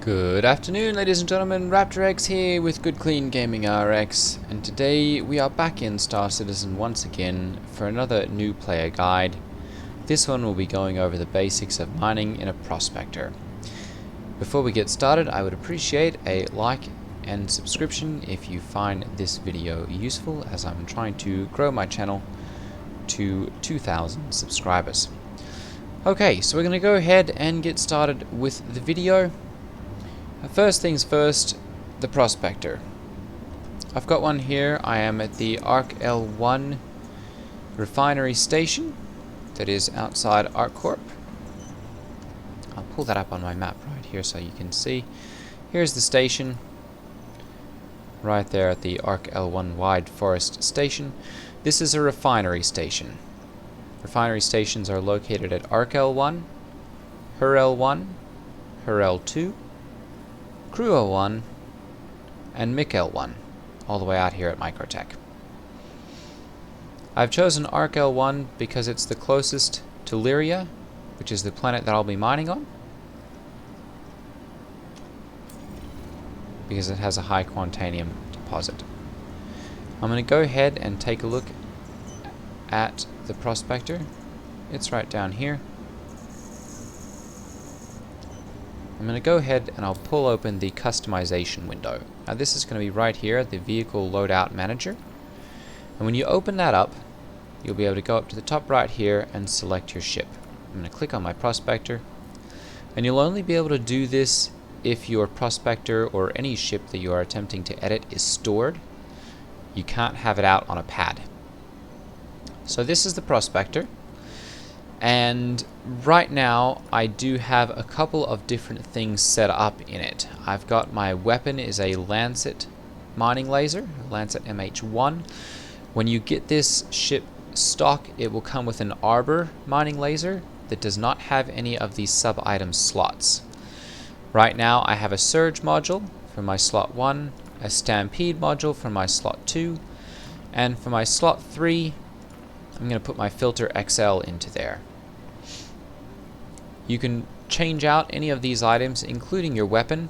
Good afternoon, ladies and gentlemen. Raptor X here with Good Clean Gaming RX, and today we are back in Star Citizen once again for another new player guide. This one will be going over the basics of mining in a prospector. Before we get started, I would appreciate a like and subscription if you find this video useful, as I'm trying to grow my channel to 2,000 subscribers. Okay, so we're going to go ahead and get started with the video. First things first, the prospector. I've got one here. I am at the Arc L1 refinery station that is outside ArcCorp. I'll pull that up on my map right here so you can see. Here's the station right there at the Arc L1 Wide Forest station. This is a refinery station. Refinery stations are located at Arc L1, HER L1, HER L2, Crew L1, and MIC L1, all the way out here at Microtech. I've chosen Arc L1 because it's the closest to Lyria, which is the planet that I'll be mining on, because it has a high quantanium deposit. I'm going to go ahead and take a look at the prospector. It's right down here. I'm going to go ahead and I'll pull open the customization window. Now this is going to be right here, the vehicle loadout manager. And when you open that up, you'll be able to go up to the top right here and select your ship. I'm going to click on my prospector, and you'll only be able to do this if your prospector or any ship that you are attempting to edit is stored. You can't have it out on a pad. So this is the prospector. And right now I do have a couple of different things set up in it. I've got my weapon is a Lancet mining laser, Lancet MH1. When you get this ship stock, it will come with an Arbor mining laser that does not have any of these sub-item slots. Right now I have a Surge module for my slot 1, a Stampede module for my slot 2, and for my slot 3 I'm going to put my Filter XL into there. You can change out any of these items, including your weapon.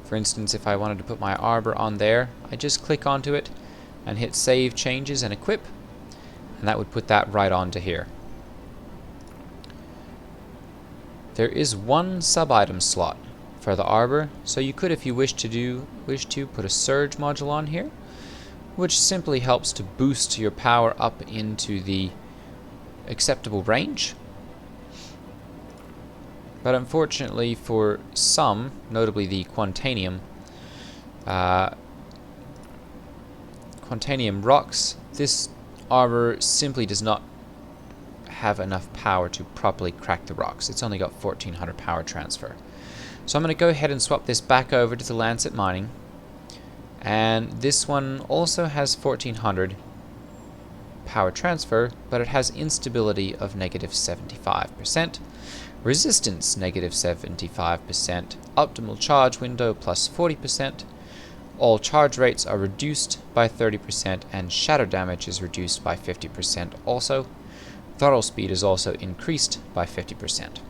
For instance, if I wanted to put my Arbor on there, I just click onto it and hit Save Changes and Equip, and that would put that right onto here. There is one sub-item slot for the Arbor, so you could, if you wish to, put a Surge module on here, which simply helps to boost your power up into the acceptable range. But unfortunately for some, notably the Quantanium rocks, this Arbor simply does not have enough power to properly crack the rocks. It's only got 1400 power transfer. So I'm going to go ahead and swap this back over to the Lancet Mining. And this one also has 1400 power transfer, but it has instability of -75%. Resistance -75%, optimal charge window plus 40%, all charge rates are reduced by 30%, and shadow damage is reduced by 50% also. Throttle speed is also increased by 50%.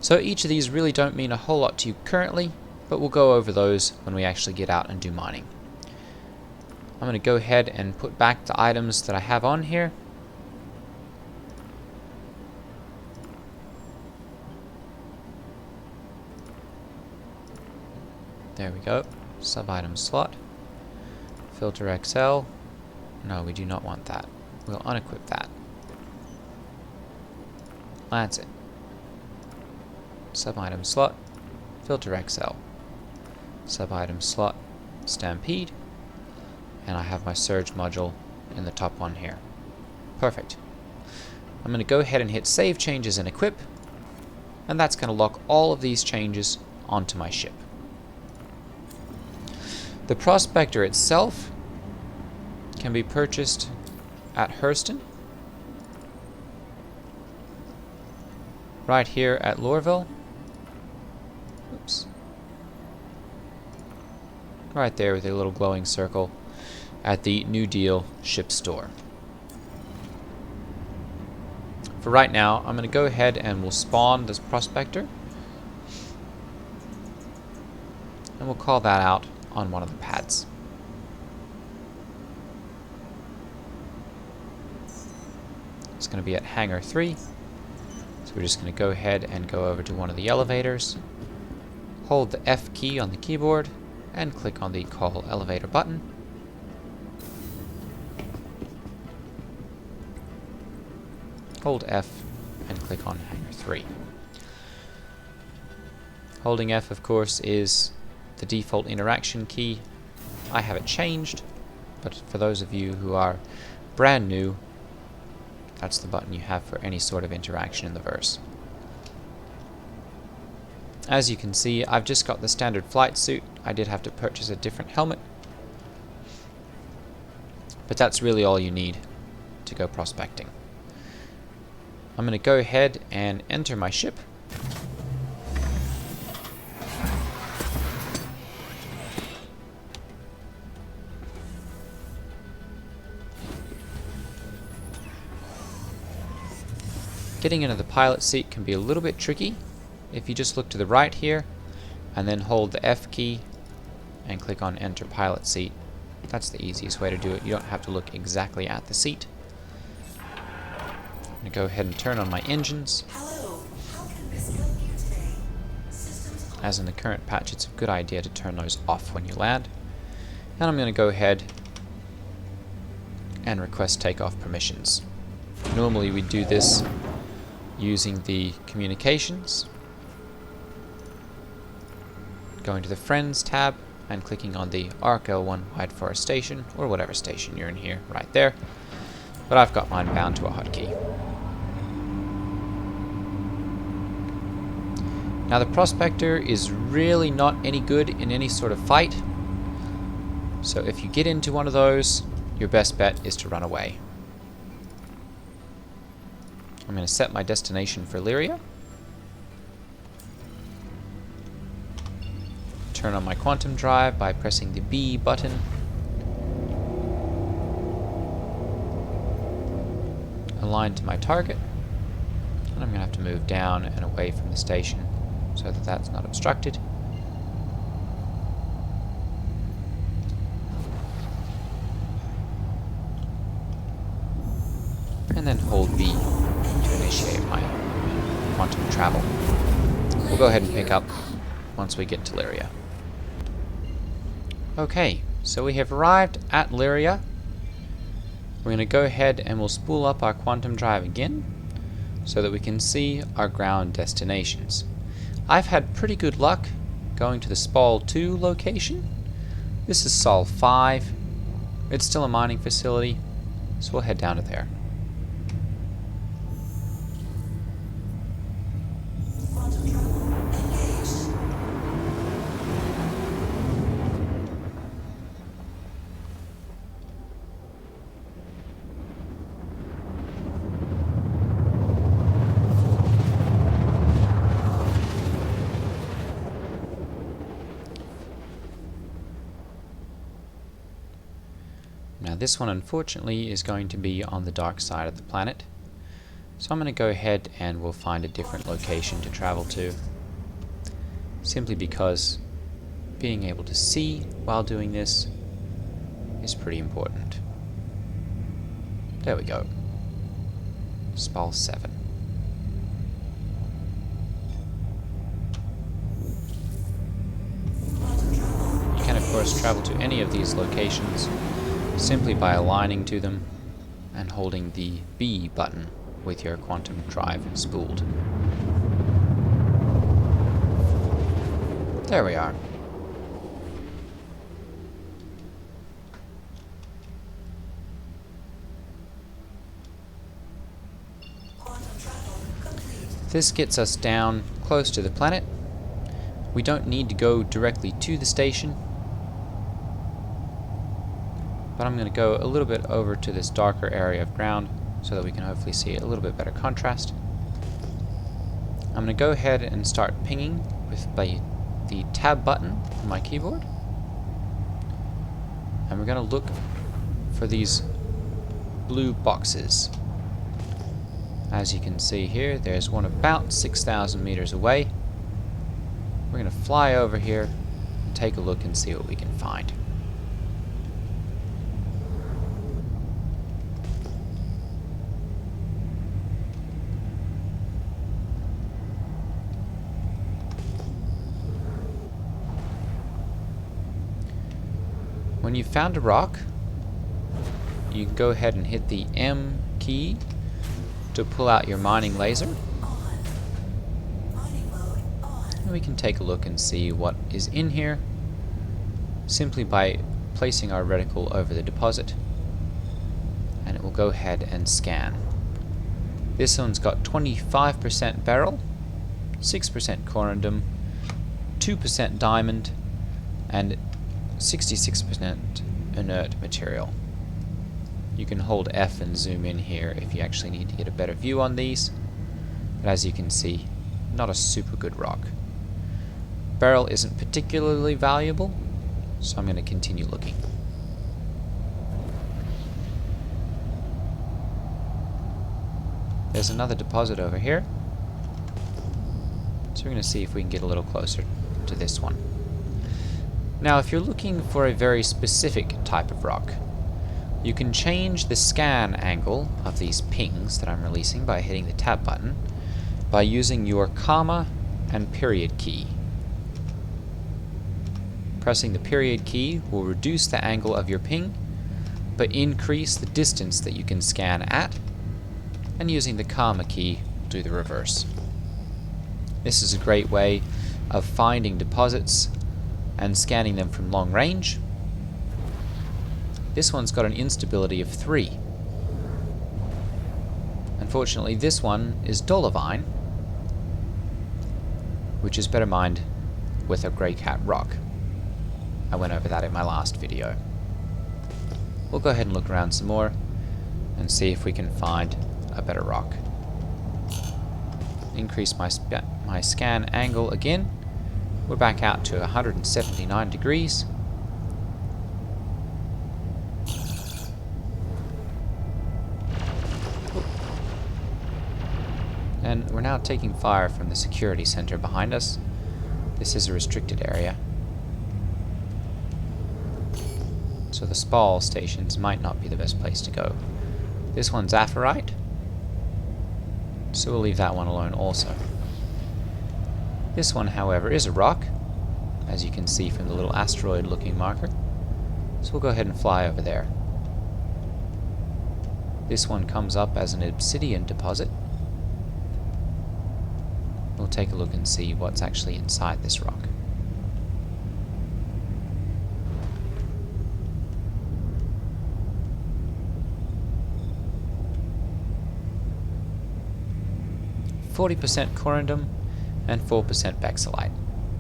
So each of these really don't mean a whole lot to you currently, but we'll go over those when we actually get out and do mining. I'm going to go ahead and put back the items that I have on here. There we go. Sub-item slot. Filter XL. No, we do not want that. We'll unequip that. Lancet. Sub-item slot. Filter XL. Sub-item slot. Stampede. And I have my Surge module in the top one here. Perfect. I'm going to go ahead and hit Save Changes and Equip. And that's going to lock all of these changes onto my ship. The prospector itself can be purchased at Hurston, right here at Lorville. Oops. Right there with a little glowing circle at the New Deal ship store. For right now, I'm going to go ahead and we'll spawn this prospector. and we'll call that out on one of the pads. It's going to be at hangar 3. So we're just going to go ahead and go over to one of the elevators, hold the F key on the keyboard, and click on the call elevator button. Hold F and click on hangar 3. Holding F, of course, is the default interaction key. I have it changed, but for those of you who are brand new, that's the button you have for any sort of interaction in the verse. As you can see, I've just got the standard flight suit. I did have to purchase a different helmet, but that's really all you need to go prospecting. I'm going to go ahead and enter my ship. Getting into the pilot seat can be a little bit tricky. If you just look to the right here and then hold the F key and click on enter pilot seat, that's the easiest way to do it. You don't have to look exactly at the seat. I'm going to go ahead and turn on my engines. Hello. How can MISC help you today? Systems on. As in the current patch, it's a good idea to turn those off when you land. And I'm going to go ahead and request takeoff permissions. Normally we do this using the communications, going to the Friends tab and clicking on the ARC L1 Wide Forest Station, or whatever station you're in here, right there. But I've got mine bound to a hotkey. Now the Prospector is really not any good in any sort of fight, so if you get into one of those, your best bet is to run away. I'm going to set my destination for Lyria. Turn on my quantum drive by pressing the B button. Align to my target. And I'm going to have to move down and away from the station so that that's not obstructed. And then hold B to initiate my quantum travel. We'll go ahead and pick up once we get to Lyria. Okay, so we have arrived at Lyria. We're going to go ahead and we'll spool up our quantum drive again so that we can see our ground destinations. I've had pretty good luck going to the Spal 2 location. This is Sol 5. It's still a mining facility, so we'll head down to there. Now this one unfortunately is going to be on the dark side of the planet, so I'm going to go ahead and we'll find a different location to travel to, simply because being able to see while doing this is pretty important. There we go. Spal 7. You can of course travel to any of these locations simply by aligning to them and holding the B button with your quantum drive spooled. There we are. This gets us down close to the planet. We don't need to go directly to the station, but I'm going to go a little bit over to this darker area of ground so that we can hopefully see a little bit better contrast. I'm going to go ahead and start pinging with the tab button on my keyboard. And we're going to look for these blue boxes. As you can see here, there's one about 6,000 meters away. We're going to fly over here take a look and see what we can find. When you've found a rock, you can go ahead and hit the M key to pull out your mining laser. And we can take a look and see what is in here simply by placing our reticle over the deposit, and it will go ahead and scan. This one's got 25% beryl, 6% corundum, 2% diamond, and 66% inert material. You can hold F and zoom in here if you actually need to get a better view on these, but as you can see, not a super good rock. Beryl isn't particularly valuable, so I'm going to continue looking. There's another deposit over here, so we're going to see if we can get a little closer to this one. Now, if you're looking for a very specific type of rock, you can change the scan angle of these pings that I'm releasing by hitting the tab button by using your comma and period key. Pressing the period key will reduce the angle of your ping, but increase the distance that you can scan at, and using the comma key will do the reverse. This is a great way of finding deposits and scanning them from long range. This one's got an instability of 3. Unfortunately, this one is dolomite, which is better mined with a grey cat rock. I went over that in my last video. We'll go ahead and look around some more and see if we can find a better rock. Increase my scan angle again. We're back out to 179 degrees. And we're now taking fire from the security center behind us. This is a restricted area, so the spall stations might not be the best place to go. This one's apherite, so we'll leave that one alone also. This one, however, is a rock, as you can see from the little asteroid looking marker, so we'll go ahead and fly over there. This one comes up as an obsidian deposit. We'll take a look and see what's actually inside this rock. %40 corundum and 4% bexylite.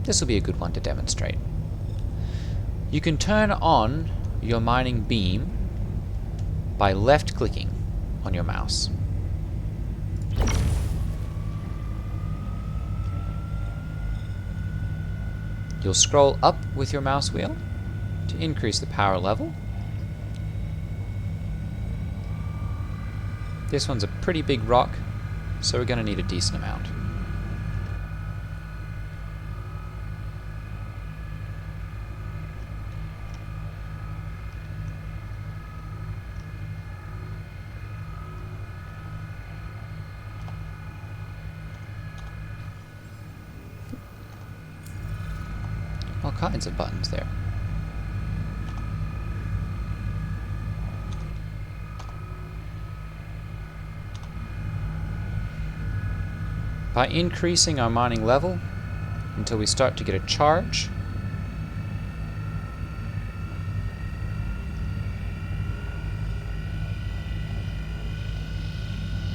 This will be a good one to demonstrate. You can turn on your mining beam by left clicking on your mouse. You'll scroll up with your mouse wheel to increase the power level. This one's a pretty big rock, so we're going to need a decent amount. All kinds of buttons there. By increasing our mining level until we start to get a charge,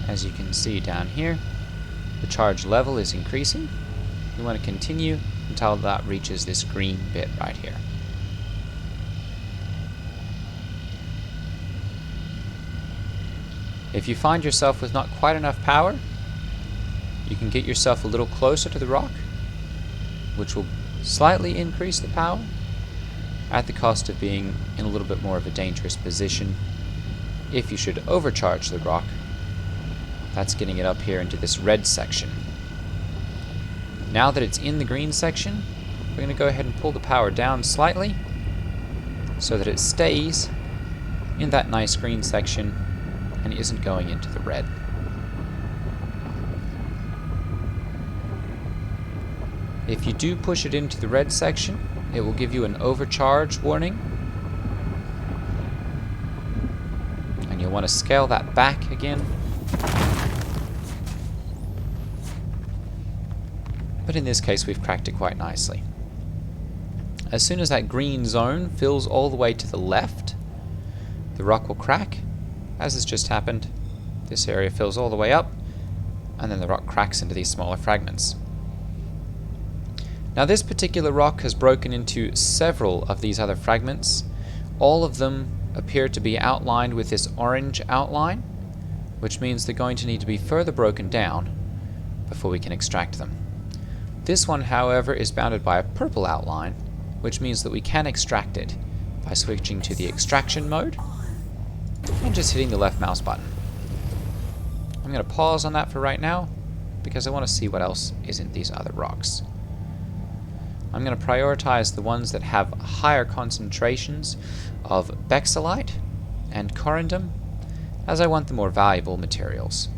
as you can see down here, the charge level is increasing. We want to continue until that reaches this green bit right here. If you find yourself with not quite enough power, you can get yourself a little closer to the rock, which will slightly increase the power at the cost of being in a little bit more of a dangerous position if you should overcharge the rock. That's getting it up here into this red section. Now that it's in the green section, we're going to go ahead and pull the power down slightly so that it stays in that nice green section and isn't going into the red. If you do push it into the red section, it will give you an overcharge warning. And you'll want to scale that back again. But in this case, we've cracked it quite nicely. As soon as that green zone fills all the way to the left, the rock will crack, as has just happened. This area fills all the way up, and then the rock cracks into these smaller fragments. Now this particular rock has broken into several of these other fragments. All of them appear to be outlined with this orange outline, which means they're going to need to be further broken down before we can extract them. This one, however, is bounded by a purple outline, which means that we can extract it by switching to the extraction mode and just hitting the left mouse button. I'm going to pause on that for right now because I want to see what else is in these other rocks. I'm going to prioritize the ones that have higher concentrations of bexolite and corundum, as I want the more valuable materials.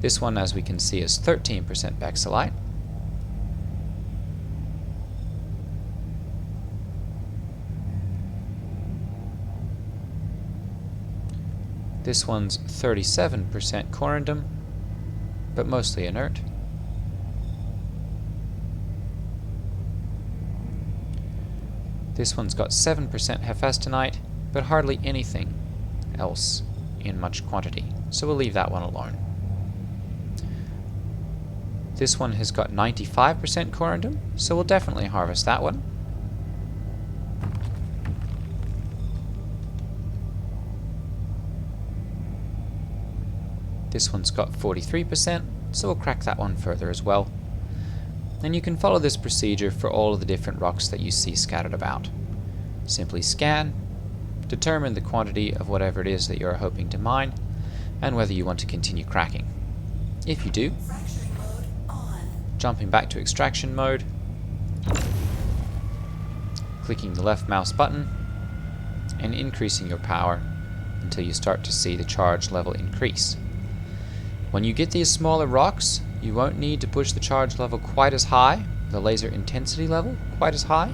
This one, as we can see, is 13% bexolite. This one's 37% corundum, but mostly inert. This one's got 7% hephaestonite, but hardly anything else in much quantity, so we'll leave that one alone. This one has got 95% corundum, so we'll definitely harvest that one. This one's got 43%, so we'll crack that one further as well. And you can follow this procedure for all of the different rocks that you see scattered about. Simply scan, determine the quantity of whatever it is that you're hoping to mine, and whether you want to continue cracking. If you do, jumping back to extraction mode, clicking the left mouse button, and increasing your power until you start to see the charge level increase. When you get these smaller rocks, you won't need to push the charge level quite as high, the laser intensity level quite as high,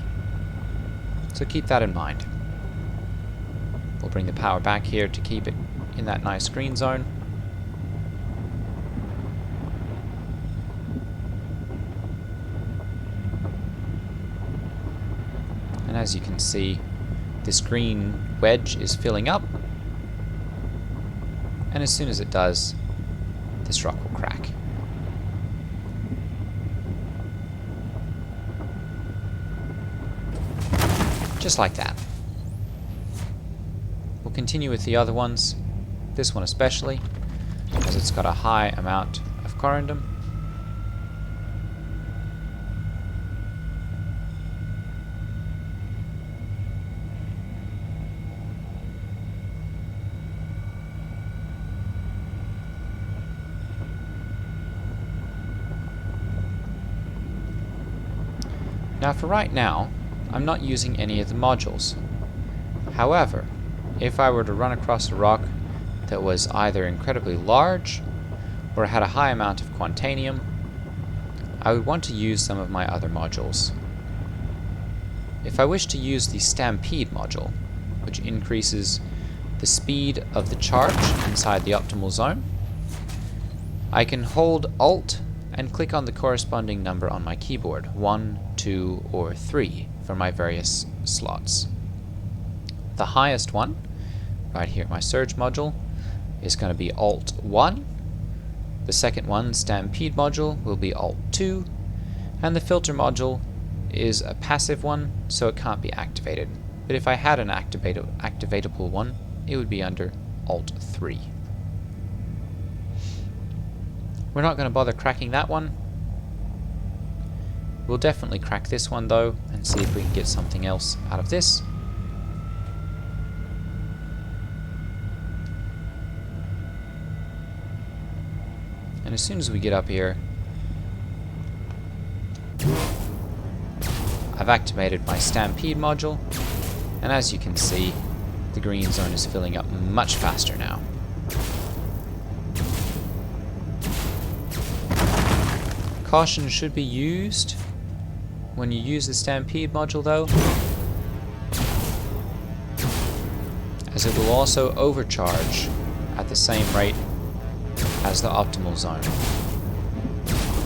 so keep that in mind. We'll bring the power back here to keep it in that nice green zone. And as you can see, this green wedge is filling up, and as soon as it does, this rock will crack. Just like that. We'll continue with the other ones, this one especially, because it's got a high amount of corundum. Now for right now, I'm not using any of the modules. However, if I were to run across a rock that was either incredibly large or had a high amount of quantanium, I would want to use some of my other modules. If I wish to use the Stampede module, which increases the speed of the charge inside the optimal zone, I can hold Alt and click on the corresponding number on my keyboard, 1, 2, or 3, for my various slots. The highest one, right here, my Surge module, is going to be Alt 1. The second one, Stampede module, will be Alt 2. And the Filter module is a passive one, so it can't be activated. But if I had an activatable one, it would be under Alt 3. We're not going to bother cracking that one. We'll definitely crack this one though, and see if we can get something else out of this. And as soon as we get up here, I've activated my stampede module, and as you can see, the green zone is filling up much faster now. Caution should be used when you use the stampede module though, as it will also overcharge at the same rate as the optimal zone.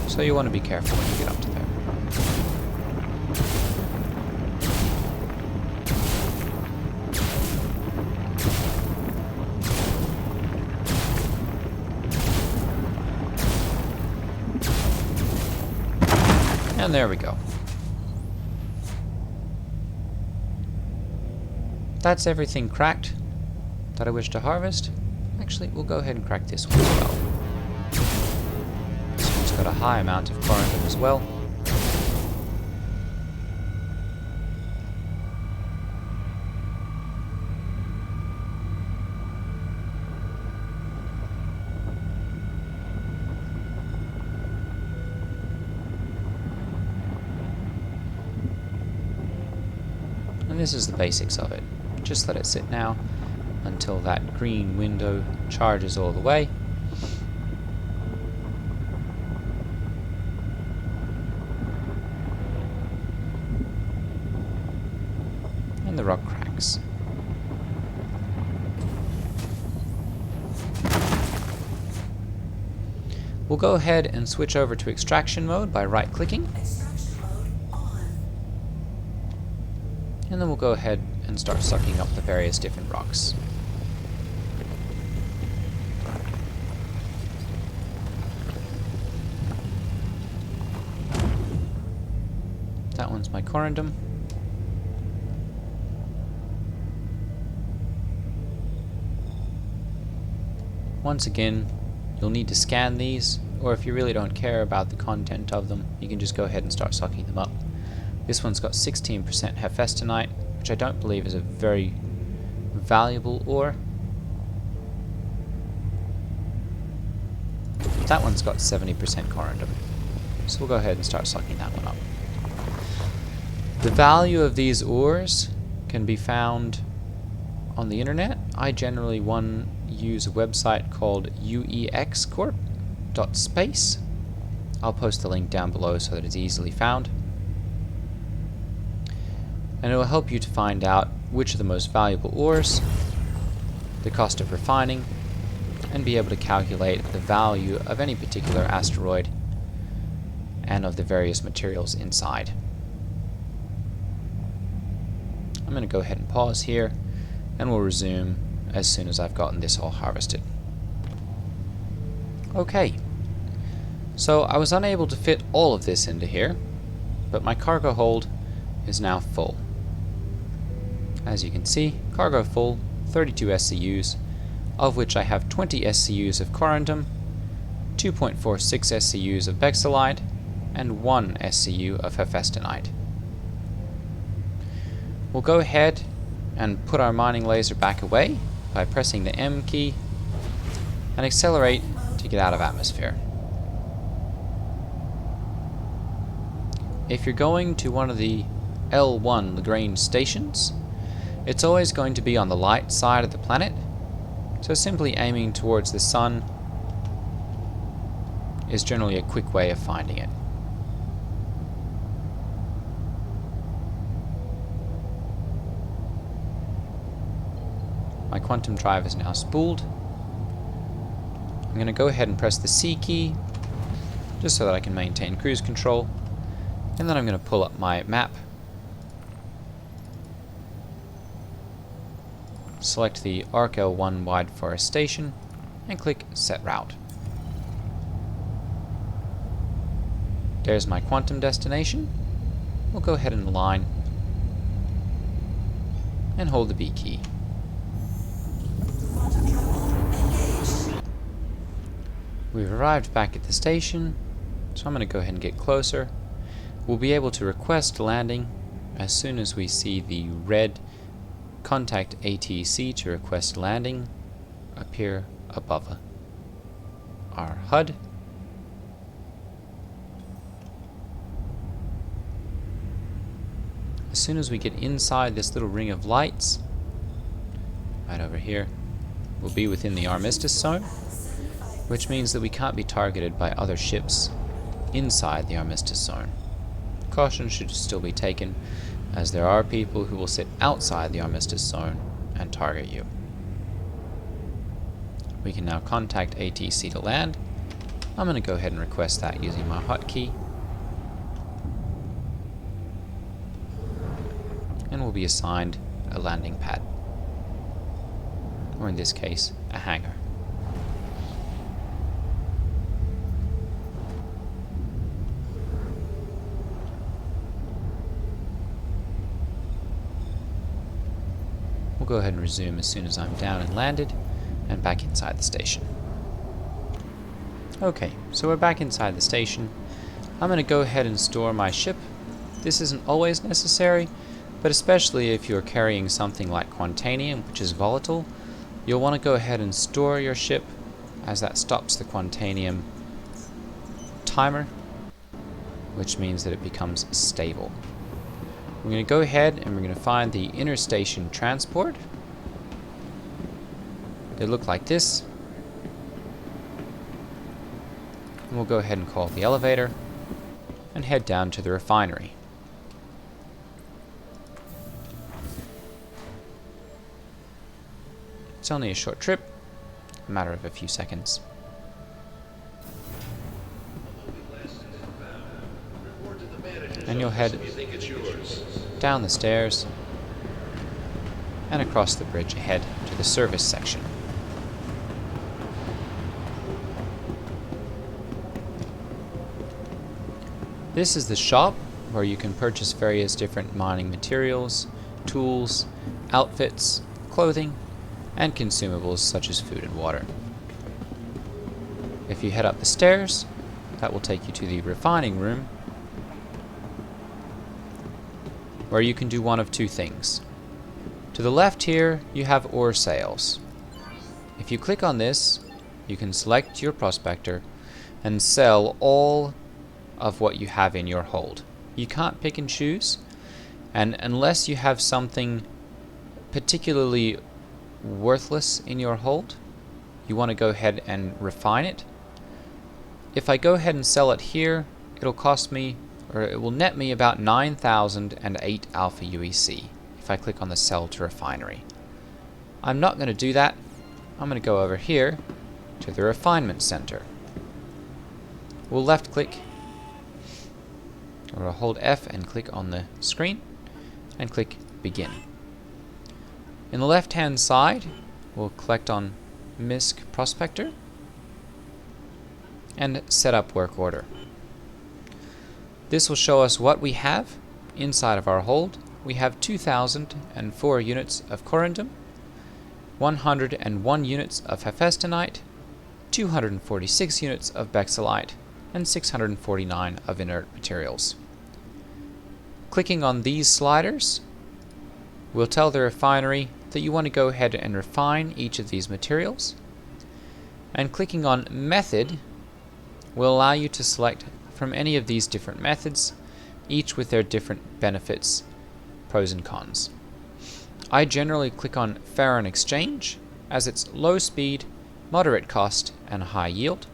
So you want to be careful when you get up to there. And there we go. That's everything cracked that I wish to harvest. Actually, we'll go ahead and crack this one as well. This one's got a high amount of corundum as well. And this is the basics of it. Just let it sit now until that green window charges all the way. And the rock cracks. We'll go ahead and switch over to extraction mode by right-clicking. Extraction mode on. And then we'll go ahead and start sucking up the various different rocks. That one's my corundum. Once again, you'll need to scan these, or if you really don't care about the content of them, you can just go ahead and start sucking them up. This one's got 16% hephaestonite, which I don't believe is a very valuable ore. That one's got 70% corundum, so we'll go ahead and start sucking that one up. The value of these ores can be found on the internet. I generally use a website called uexcorp.space. I'll post the link down below so that it's easily found. And it will help you to find out which are the most valuable ores, the cost of refining, and be able to calculate the value of any particular asteroid and of the various materials inside. I'm going to go ahead and pause here, and we'll resume as soon as I've gotten this all harvested. Okay, so I was unable to fit all of this into here, but my cargo hold is now full. As you can see, cargo full, 32 SCUs, of which I have 20 SCUs of corundum, 2.46 SCUs of bexolite, and 1 SCU of hephaestonite. We'll go ahead and put our mining laser back away by pressing the M key and accelerate to get out of atmosphere. If you're going to one of the L1 Lagrange stations, it's always going to be on the light side of the planet, so simply aiming towards the sun is generally a quick way of finding it. My quantum drive is now spooled. I'm going to go ahead and press the C key just so that I can maintain cruise control, and then I'm going to pull up my map, select the ARC L1 Wide Forest Station, and click Set Route. There's my quantum destination. We'll go ahead and align and hold the B key. We've arrived back at the station, so I'm going to go ahead and get closer. We'll be able to request landing as soon as we see the red Contact ATC to request landing appear above our HUD. As soon as we get inside this little ring of lights, right over here, we'll be within the armistice zone, which means that we can't be targeted by other ships inside the armistice zone. Caution should still be taken, as there are people who will sit outside the armistice zone and target you. We can now contact ATC to land. I'm going to go ahead and request that using my hotkey. And we'll be assigned a landing pad. Or in this case, a hangar. We'll go ahead and resume as soon as I'm down and landed and back inside the station. Okay, so we're back inside the station. I'm going to go ahead and store my ship. This isn't always necessary, but especially if you're carrying something like Quantanium, which is volatile, you'll want to go ahead and store your ship, as that stops the Quantanium timer, which means that it becomes stable. We're going to go ahead and we're going to find the interstation transport. They look like this. And we'll go ahead and call the elevator and head down to the refinery. It's only a short trip, a matter of a few seconds. And you'll head down the stairs and across the bridge ahead to the service section. This is the shop where you can purchase various different mining materials, tools, outfits, clothing, and consumables such as food and water. If you head up the stairs, that will take you to the refining room, where you can do one of two things. To the left here, you have ore sales. If you click on this, you can select your prospector and sell all of what you have in your hold. You can't pick and choose, and unless you have something particularly worthless in your hold, you want to go ahead and refine it. If I go ahead and sell it here, it'll cost me, or it will net me about 9,008 alpha UEC if I click on the sell to refinery. I'm not going to do that. I'm going to go over here to the refinement center. We'll left click, or hold F and click on the screen and click begin. In the left hand side, we'll click on MISC Prospector and set up work order. This will show us what we have inside of our hold. We have 2,004 units of corundum, 101 units of hephaestonite, 246 units of bexylite, and 649 of inert materials. Clicking on these sliders will tell the refinery that you want to go ahead and refine each of these materials, and clicking on method will allow you to select from any of these different methods, each with their different benefits, pros and cons. I generally click on Ferron Exchange, as it's low speed, moderate cost, and high yield,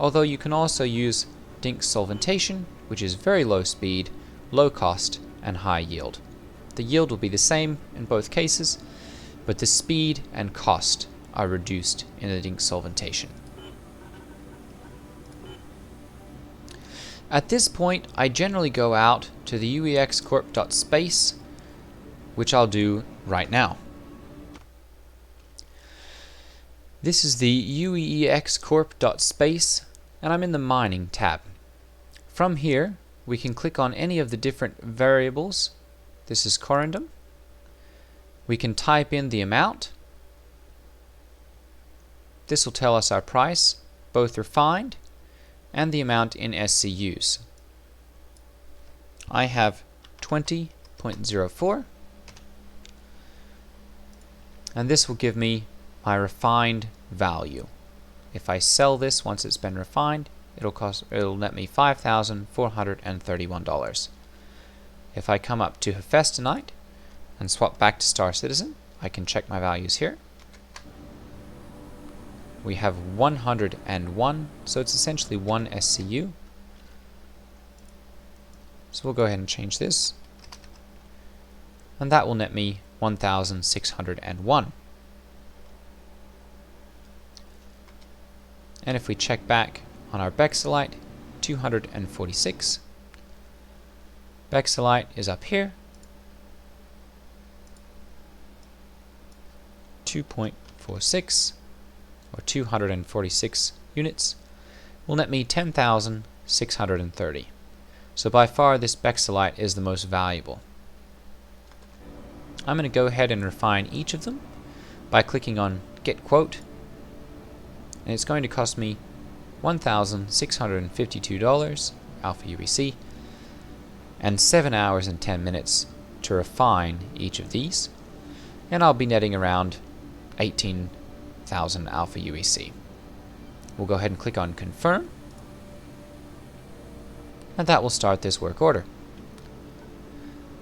although you can also use Dink Solventation, which is very low speed, low cost, and high yield. The yield will be the same in both cases, but the speed and cost are reduced in the Dink Solventation. At this point, I generally go out to the uexcorp.space, which I'll do right now. This is the uexcorp.space, and I'm in the mining tab. From here, we can click on any of the different variables. This is corundum. We can type in the amount. This will tell us our price, both refined and the amount in SCUs. I have 20.04, and this will give me my refined value. If I sell this once it's been refined, it'll net me $5,431. If I come up to Hephaestonite and swap back to Star Citizen, I can check my values here. We have 101, so it's essentially 1 SCU. So we'll go ahead and change this. And that will net me 1,601. And if we check back on our Bexelite, 246. Bexelite is up here. 2.46 or 246 units will net me 10,630. So by far this Bexelite is the most valuable. I'm going to go ahead and refine each of them by clicking on Get Quote, and it's going to cost me $1,652 Alpha UEC and 7 hours and 10 minutes to refine each of these, and I'll be netting around 18,000 Alpha UEC. We'll go ahead and click on Confirm, and that will start this work order.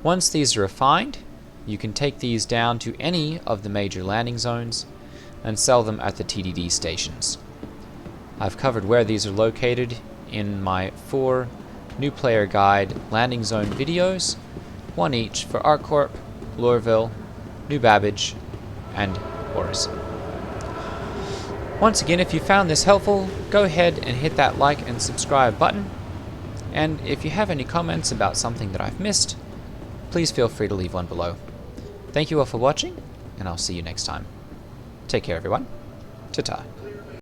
Once these are refined, you can take these down to any of the major landing zones and sell them at the TDD stations. I've covered where these are located in my 4 new player guide landing zone videos, 1 each for ArcCorp, Lorville, New Babbage, and Horus. Once again, if you found this helpful, go ahead and hit that like and subscribe button. And if you have any comments about something that I've missed, please feel free to leave one below. Thank you all for watching, and I'll see you next time. Take care, everyone. Ta-ta.